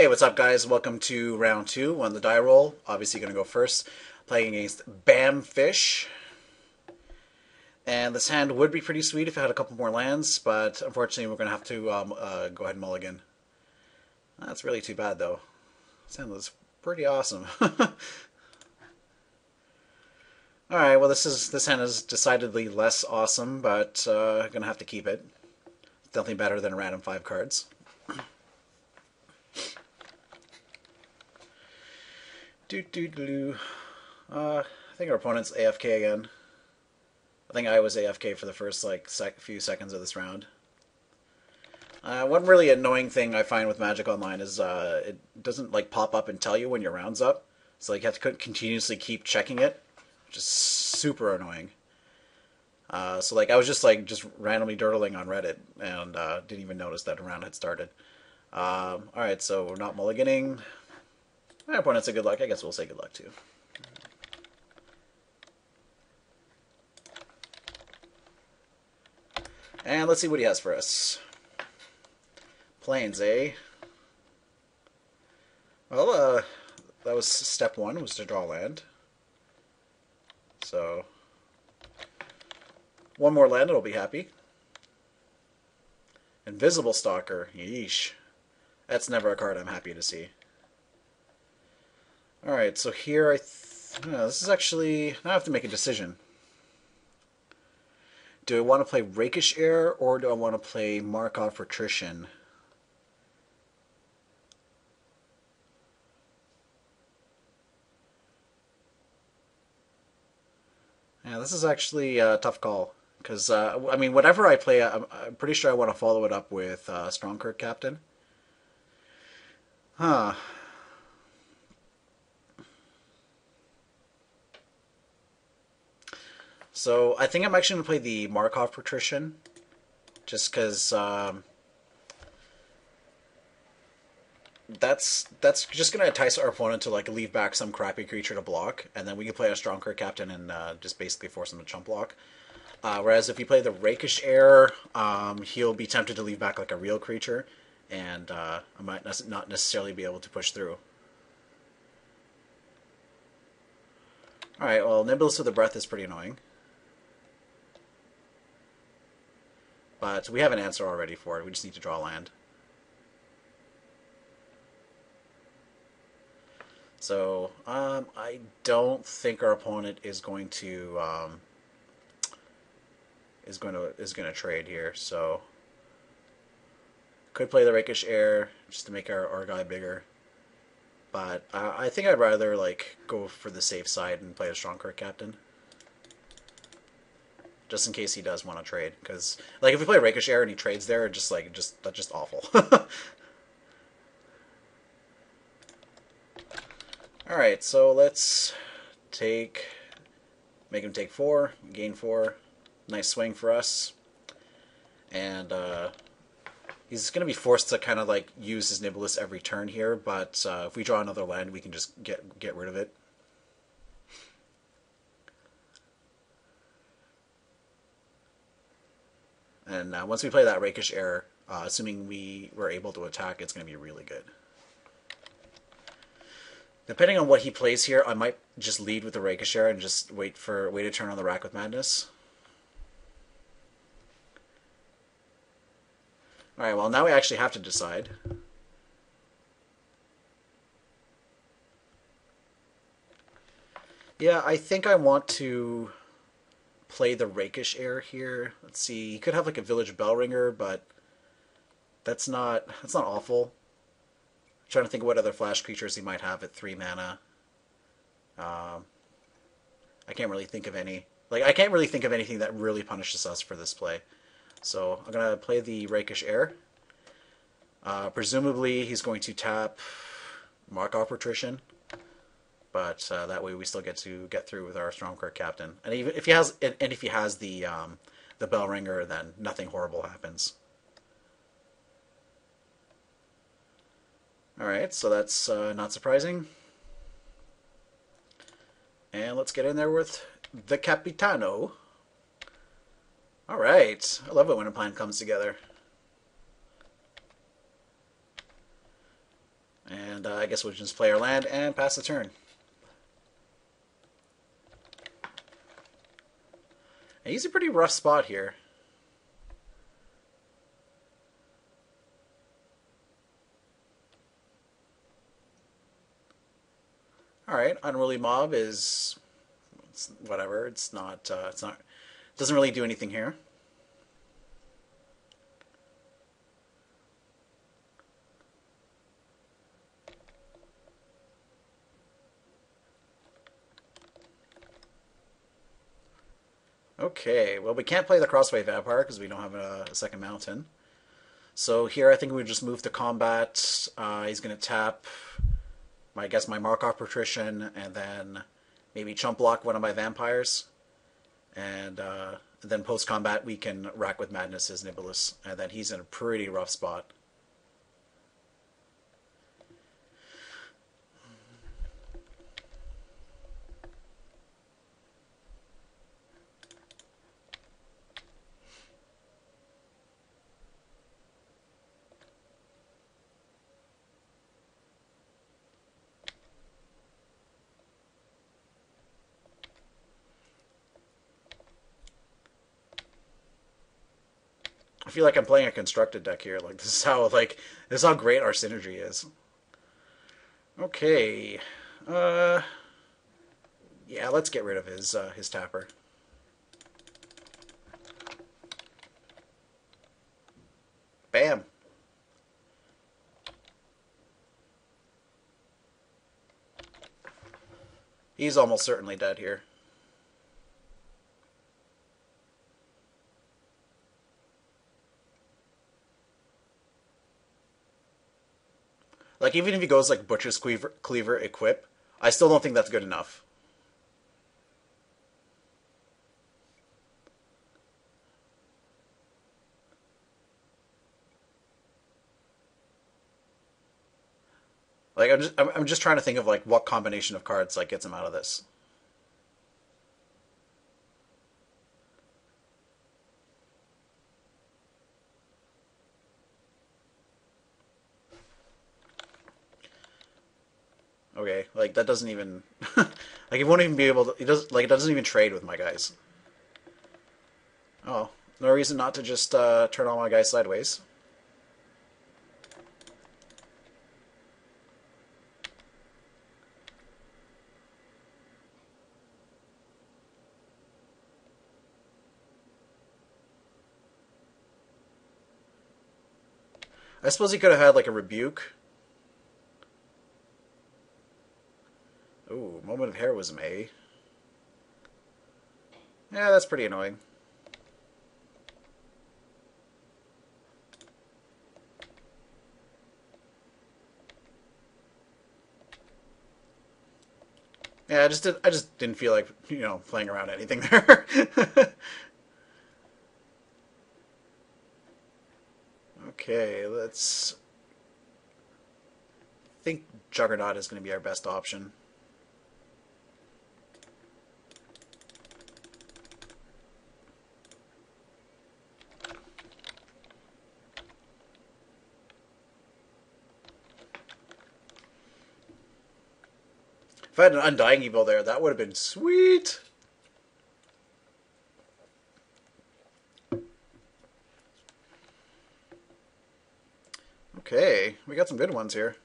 Hey, what's up, guys? Welcome to round two on the die roll. Obviously, going to go first, playing against Bam Fish. And this hand would be pretty sweet if it had a couple more lands, but unfortunately, we're going to have to go ahead and mulligan. That's really too bad, though. This hand was pretty awesome. All right, well, this hand is decidedly less awesome, but going to have to keep it. It's definitely better than a random 5 cards. I think our opponent's AFK again. I think I was AFK for the first few seconds of this round. One really annoying thing I find with Magic Online is it doesn't pop up and tell you when your round's up. So you have to continuously keep checking it, which is super annoying. So I was just randomly dirtling on Reddit and didn't even notice that a round had started. All right, so we're not mulliganing. My opponent's a good luck. I guess we'll say good luck too. And let's see what he has for us. Plains, eh? Well, that was step one, was to draw land. So, one more land and I'll be happy. Invisible Stalker, yeesh. That's never a card I'm happy to see. Alright, so here this is actually... Now I have to make a decision. Do I want to play Rakish Air or do I want to play Markov Patrician? Yeah, this is actually a tough call. Because, I mean, whatever I play, I'm pretty sure I want to follow it up with Strongkirk Captain. Huh. So I think I'm actually going to play the Markov Patrician, just because that's just going to entice our opponent to leave back some crappy creature to block, and then we can play a Strongkirk Captain and just basically force him to chump block. Whereas if you play the Rakish Air, he'll be tempted to leave back a real creature, and I might not necessarily be able to push through. Alright, well, Nimbus of the Breath is pretty annoying. But we have an answer already for it. We just need to draw land. So I don't think our opponent is going to trade here. So could play the Rakish Air just to make our guy bigger. But I think I'd rather go for the safe side and play a Strongkirk Captain. Just in case he does want to trade, because if we play Rakish Air and he trades there, that's just awful. All right, so let's make him take 4, gain 4, nice swing for us, and he's going to be forced to kind of use his Nibelus every turn here. But if we draw another land, we can just get rid of it. And once we play that Rakish Air, assuming we were able to attack, it's going to be really good. Depending on what he plays here, I might just lead with the Rakish Air and just wait to turn on the Rack with Madness. Alright, well now we actually have to decide. Yeah, I think I want to play the Rakish Air here. Let's see, he could have a Village Bellringer, but that's not awful. I'm trying to think of what other flash creatures he might have at 3 mana. I can't really think of any. I can't really think of anything that really punishes us for this play. So I'm gonna play the Rakish Air. Presumably he's going to tap Markov Patrician. But that way we still get through with our Strongkirk Captain. And even if he has the Bellringer, then nothing horrible happens. All right, so that's not surprising. And let's get in there with the Capitano. All right, I love it when a plan comes together. And I guess we'll just play our land and pass the turn. And he's a pretty rough spot here. Alright, Unruly Mob is... It's whatever, it's not... doesn't really do anything here. Okay, well, we can't play the Crossway Vampire because we don't have a second mountain. So here I think we just move to combat. He's going to tap, I guess, my Markov Patrician, and then maybe chump block one of my vampires. And then post-combat we can rack with Madness his Nibelus, and then he's in a pretty rough spot. I feel like I'm playing a constructed deck here. Like this is how great our synergy is. Okay, yeah, let's get rid of his tapper. Bam. He's almost certainly dead here. Like, even if he goes, like, Butcher's Cleaver, Equip, I still don't think that's good enough. Like, I'm just trying to think of, like, what combination of cards, like, gets him out of this. Okay, like, that doesn't even... like, he won't even be able to... it doesn't even trade with my guys. Oh, no reason not to just turn all my guys sideways. I suppose he could have had, like, a Rebuke. Ooh, Moment of Heroism, eh? Yeah, that's pretty annoying. Yeah, I just didn't feel like, playing around anything there. Okay, let's... I think Juggernaut is going to be our best option. If I had an Undying Evil there, that would have been sweet. Okay, we got some good ones here.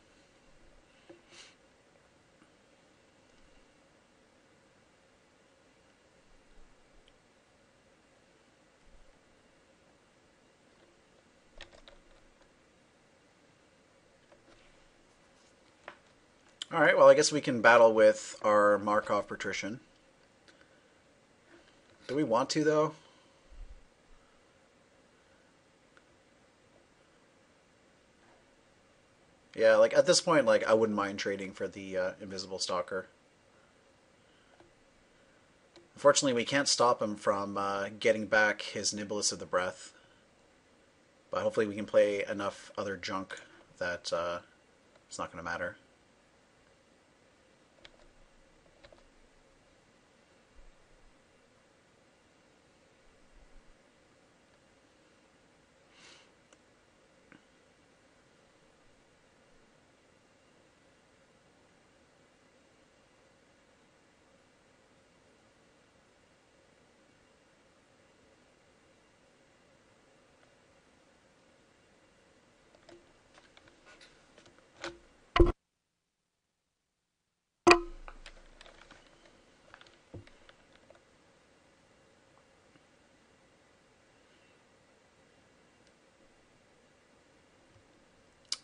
Alright, well, I guess we can battle with our Markov Patrician. Do we want to, though? Yeah, like, at this point, like, I wouldn't mind trading for the Invisible Stalker. Unfortunately, we can't stop him from getting back his Nibelus of the Breath. But hopefully we can play enough other junk that it's not going to matter.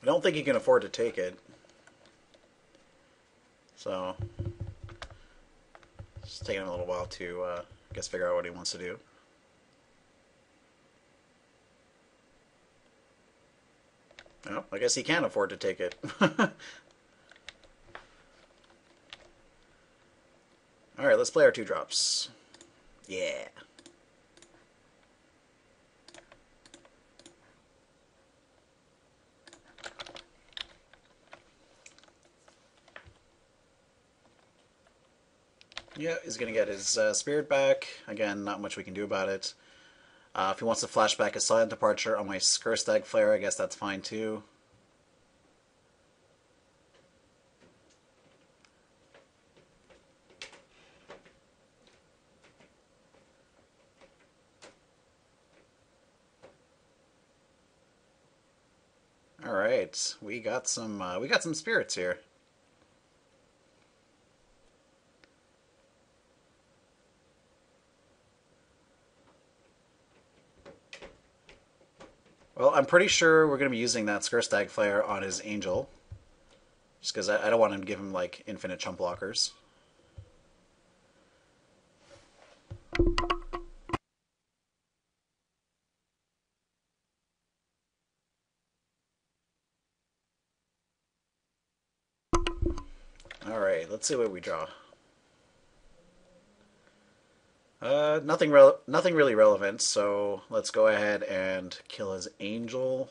I don't think he can afford to take it. So, it's taking him a little while to, I guess, figure out what he wants to do. Well, I guess he can afford to take it. Alright, let's play our 2 drops. Yeah. Yeah, he's going to get his spirit back. Again, not much we can do about it. If he wants to flash back a silent departure on my Skurstag Flare, I guess that's fine too. All right, we got some spirits here. Well, I'm pretty sure we're going to be using that Skurstag Flare on his Angel. Just because I don't want him to give him, like, infinite chump blockers. Alright, let's see what we draw. Nothing really relevant, so let's go ahead and kill his Angel.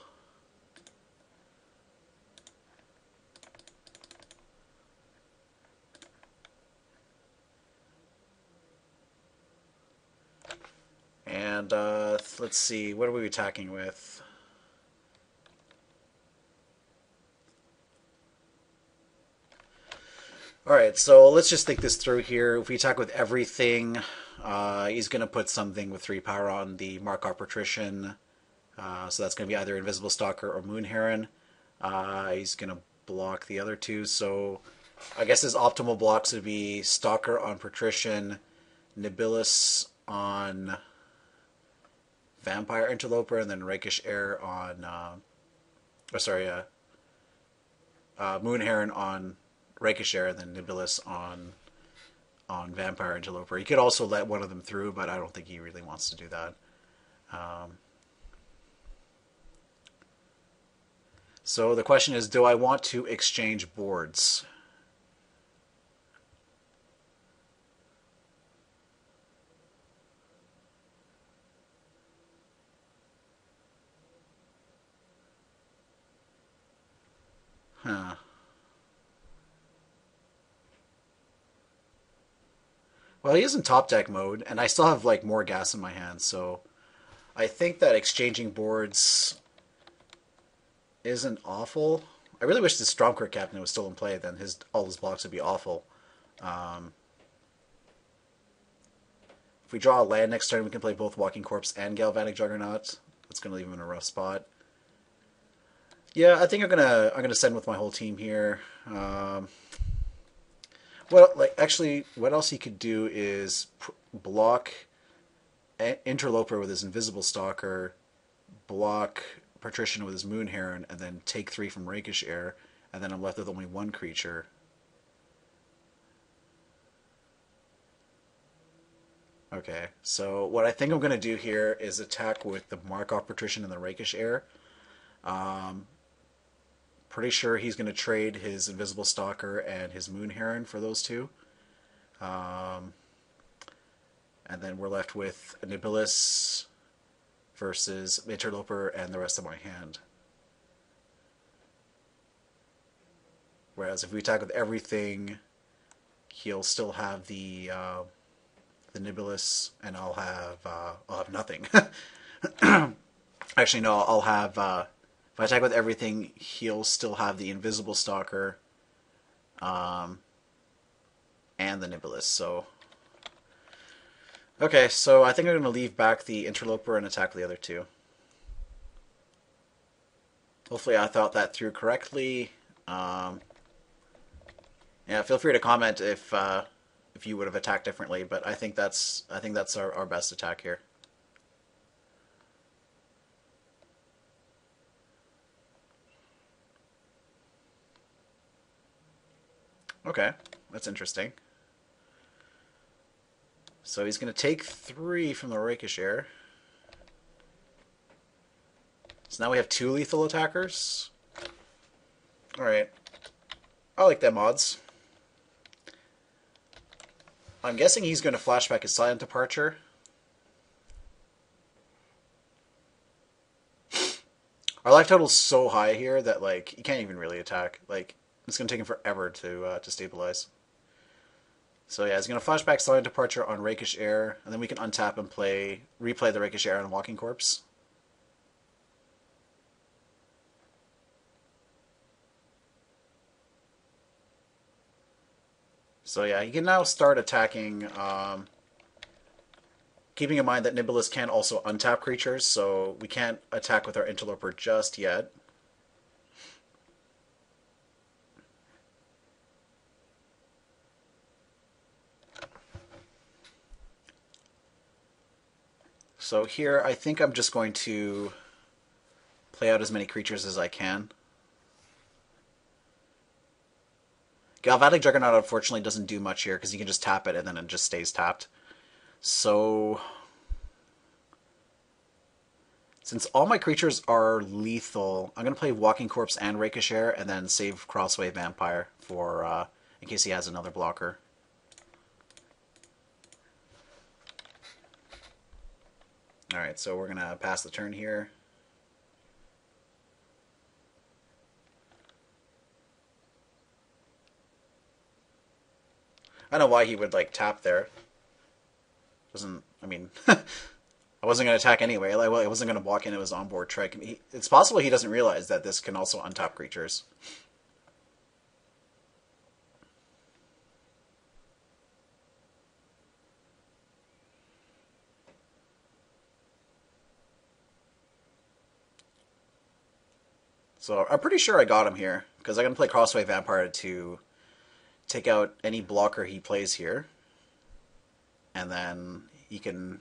And let's see, what are we attacking with? Alright, so let's just think this through here. If we attack with everything, he's going to put something with 3 power on the Markov Patrician. So that's going to be either Invisible Stalker or Moon Heron. He's going to block the other 2, so I guess his optimal blocks would be Stalker on Patrician, Nibilis on Vampire Interloper, and then Rakish Air on... Moon Heron on Rakish Air, and then Nibilis on Vampire Interloper. He could also let one of them through, but I don't think he really wants to do that. So the question is, do I want to exchange boards? Huh. Well, he is in top deck mode, and I still have like more gas in my hand, so I think that exchanging boards isn't awful. I really wish the Stromkirk Captain was still in play, then all his blocks would be awful. If we draw a land next turn, we can play both Walking Corpse and Galvanic Juggernaut. That's going to leave him in a rough spot. Yeah, I think I'm gonna send with my whole team here. Well, actually, what else he could do is block Interloper with his Invisible Stalker, block Patrician with his Moon Heron, and then take 3 from Rakish Air, and then I'm left with only 1 creature. Okay, so what I think I'm going to do here is attack with the Markov Patrician and the Rakish Air. Pretty sure he's going to trade his Invisible Stalker and his Moon Heron for those 2. And then we're left with a Nibilis versus Interloper and the rest of my hand. Whereas if we attack with everything, he'll still have the Nibilis, and I'll have nothing. Actually, no, I'll have if I attack with everything, he'll still have the Invisible Stalker, and the Nibilis. So, okay, so I think I'm going to leave back the Interloper and attack the other 2. Hopefully, I thought that through correctly. Yeah, feel free to comment if you would have attacked differently, but I think that's our best attack here. Okay, that's interesting. So he's going to take 3 from the Rakish Air. So now we have 2 lethal attackers. Alright. I like them odds. I'm guessing he's going to flashback his silent departure. Our life total is so high here that, like, he can't even really attack. Like, it's going to take him forever to stabilize. So yeah, he's going to flashback silent departure on Rakish Air, and then we can untap and replay the Rakish Air on Walking Corpse. So yeah, he can now start attacking, keeping in mind that Nibulus can also untap creatures, so we can't attack with our Interloper just yet. So here, I think I'm just going to play out as many creatures as I can. Galvanic Juggernaut unfortunately doesn't do much here because you can just tap it and then it just stays tapped. So, since all my creatures are lethal, I'm going to play Walking Corpse and Rakish Air and then save Crossway Vampire for in case he has another blocker. Alright, so we're going to pass the turn here. I don't know why he would, like, tap there. Doesn't, I mean, I wasn't going to attack anyway. Like, well, I wasn't going to walk into his onboard trick. I mean, it's possible he doesn't realize that this can also untap creatures. So I'm pretty sure I got him here, because I'm going to play Crossway Vampire to take out any blocker he plays here. And then he can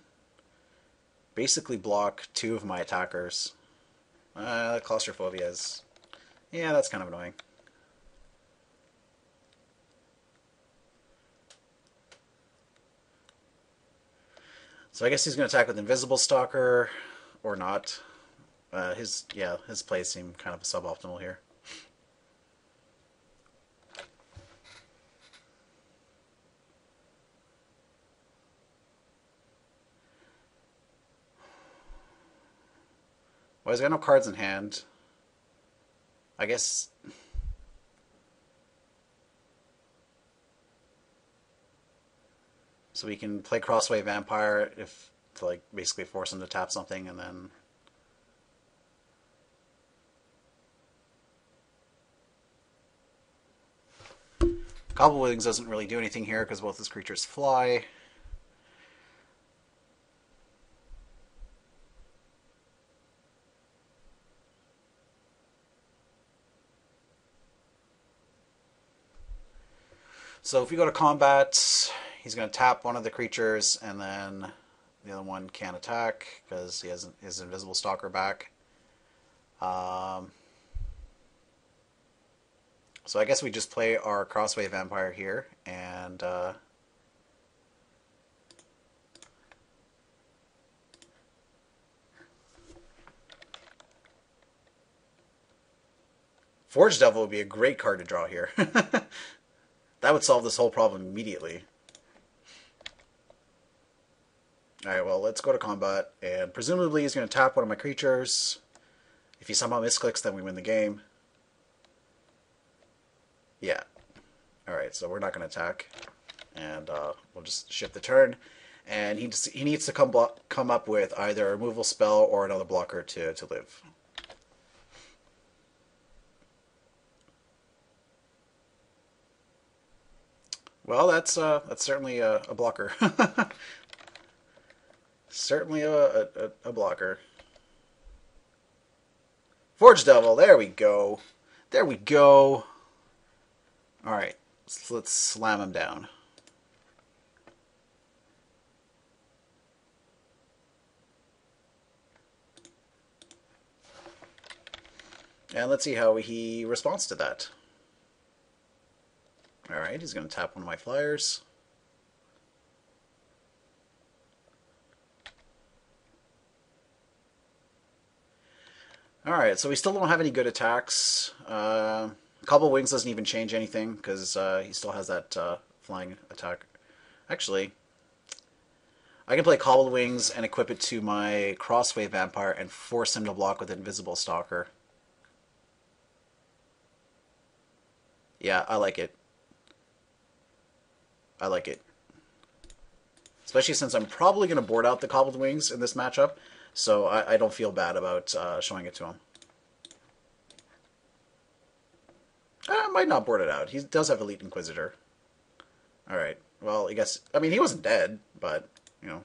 basically block 2 of my attackers. Claustrophobia is... yeah, that's kind of annoying. So I guess he's going to attack with Invisible Stalker, or not. His plays seem kind of suboptimal here. Well, he's got no cards in hand. I guess... so we can play Crossway Vampire if to, like, basically force him to tap something, and then... Cobble Wings doesn't really do anything here because both his creatures fly. So if we go to combat, he's going to tap one of the creatures, and then the other one can't attack because he has his Invisible Stalker back. So I guess we just play our Crossway Vampire here, and Forge Devil would be a great card to draw here. That would solve this whole problem immediately. Alright, well, let's go to combat, and presumably he's going to tap one of my creatures. If he somehow misclicks, then we win the game. Yeah. Alright, so we're not going to attack. And we'll just shift the turn. And he needs to come up with either a removal spell or another blocker to live. Well, that's certainly a blocker. Certainly a blocker. Forge Devil, there we go. There we go. Alright, let's slam him down. And let's see how he responds to that. Alright, he's going to tap one of my flyers. Alright, so we still don't have any good attacks. Cobble Wings doesn't even change anything, because he still has that flying attack. Actually, I can play Cobbled Wings and equip it to my Crosswave Vampire and force him to block with Invisible Stalker. Yeah, I like it. I like it. Especially since I'm probably going to board out the Cobbled Wings in this matchup, so I don't feel bad about showing it to him. I might not board it out. He does have Elite Inquisitor. Alright, well, I guess... I mean, he wasn't dead, but, you know...